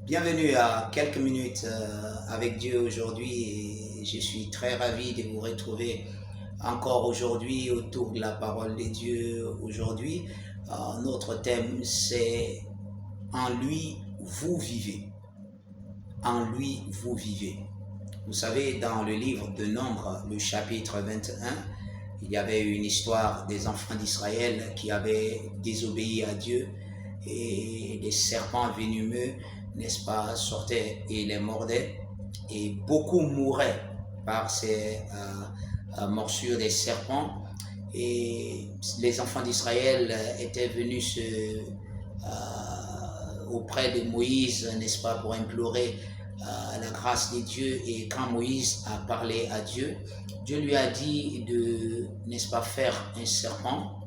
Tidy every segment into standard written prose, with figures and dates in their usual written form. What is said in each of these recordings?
Bienvenue à quelques minutes avec Dieu aujourd'hui et je suis très ravi de vous retrouver encore aujourd'hui autour de la parole de Dieu. Aujourd'hui, notre thème c'est En lui vous vivez. En lui vous vivez. Vous savez, dans le livre de Nombres, le chapitre 21, il y avait une histoire des enfants d'Israël qui avaient désobéi à Dieu et des serpents venimeux, n'est-ce pas, sortaient et les mordaient et beaucoup mouraient par ces morsures des serpents. Et les enfants d'Israël étaient venus auprès de Moïse, n'est-ce pas, pour implorer la grâce de Dieu. Et quand Moïse a parlé à Dieu, Dieu lui a dit de, n'est-ce pas, faire un serpent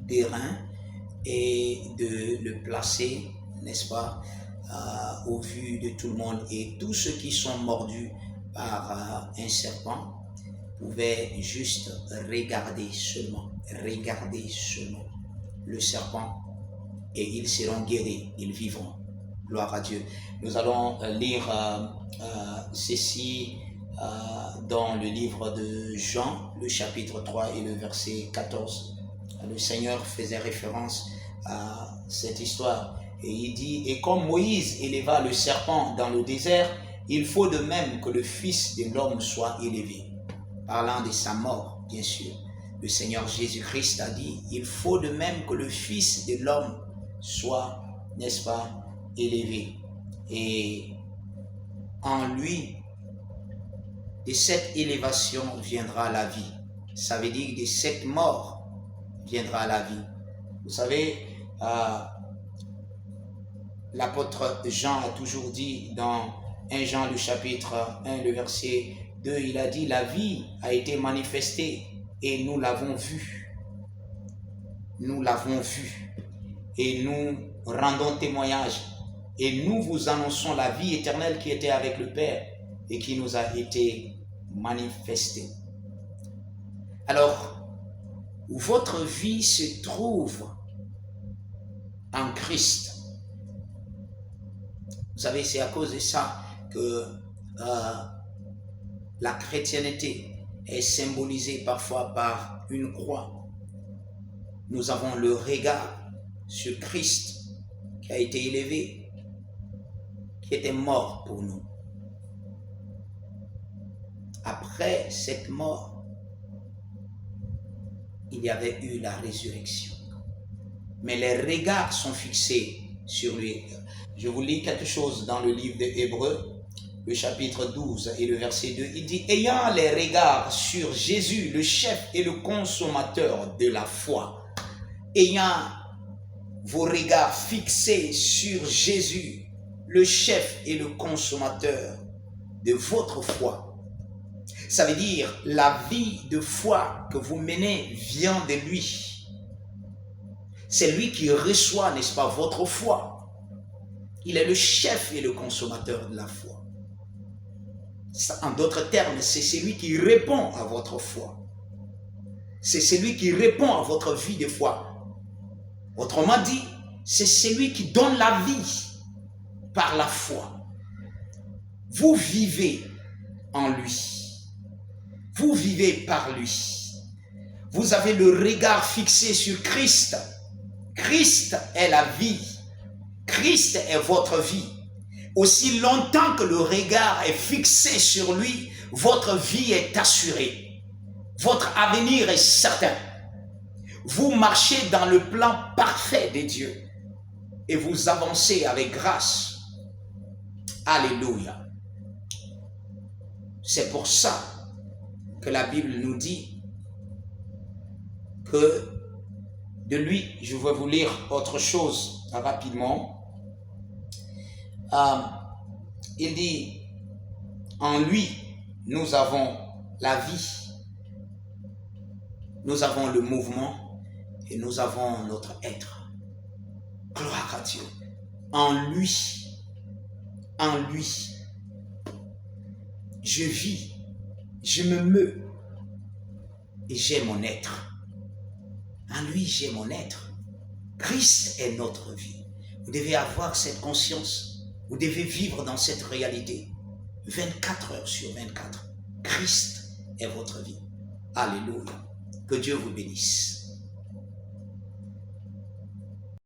d'airain et de le placer, n'est-ce pas, au vu de tout le monde. Et tous ceux qui sont mordus par un serpent pouvaient juste regarder seulement le serpent et ils seront guéris, ils vivront. Gloire à Dieu. Nous allons lire ceci dans le livre de Jean, le chapitre 3 et le verset 14. Le Seigneur faisait référence à cette histoire. Et il dit, et comme Moïse éleva le serpent dans le désert, il faut de même que le Fils de l'homme soit élevé. Parlant de sa mort, bien sûr. Le Seigneur Jésus-Christ a dit, il faut de même que le Fils de l'homme soit, n'est-ce pas, élevé. Et en lui, de cette élévation viendra la vie. Ça veut dire que de cette mort viendra la vie. Vous savez, l'apôtre Jean a toujours dit dans 1 Jean le chapitre 1, le verset 2, il a dit, la vie a été manifestée et nous l'avons vue. Nous l'avons vue et nous rendons témoignage et nous vous annonçons la vie éternelle qui était avec le Père et qui nous a été manifestée. Alors, votre vie se trouve en Christ. Vous savez, c'est à cause de ça que la chrétienté est symbolisée parfois par une croix. Nous avons le regard sur Christ qui a été élevé, qui était mort pour nous. Après cette mort, il y avait eu la résurrection. Mais les regards sont fixés sur lui. Je vous lis quelque chose dans le livre des Hébreux, le chapitre 12 et le verset 2. Il dit, ayant les regards sur Jésus, le chef et le consommateur de la foi, ayant vos regards fixés sur Jésus, le chef et le consommateur de votre foi. Ça veut dire la vie de foi que vous menez vient de lui. C'est lui qui reçoit, n'est-ce pas, votre foi. Il est le chef et le consommateur de la foi. En d'autres termes, c'est celui qui répond à votre foi. C'est celui qui répond à votre vie de foi. Autrement dit, c'est celui qui donne la vie par la foi. Vous vivez en lui. Vous vivez par lui. Vous avez le regard fixé sur Christ. Christ est la vie. Christ est votre vie. Aussi longtemps que le regard est fixé sur lui, votre vie est assurée. Votre avenir est certain. Vous marchez dans le plan parfait de Dieu et vous avancez avec grâce. Alléluia. C'est pour ça que la Bible nous dit que de lui, je vais vous lire autre chose rapidement. Il dit, en lui, nous avons la vie, nous avons le mouvement et nous avons notre être. Gloire à Dieu. En lui, je vis, je me meus et j'ai mon être. En lui, j'ai mon être. Christ est notre vie. Vous devez avoir cette conscience. Vous devez vivre dans cette réalité. 24 heures sur 24. Christ est votre vie. Alléluia. Que Dieu vous bénisse.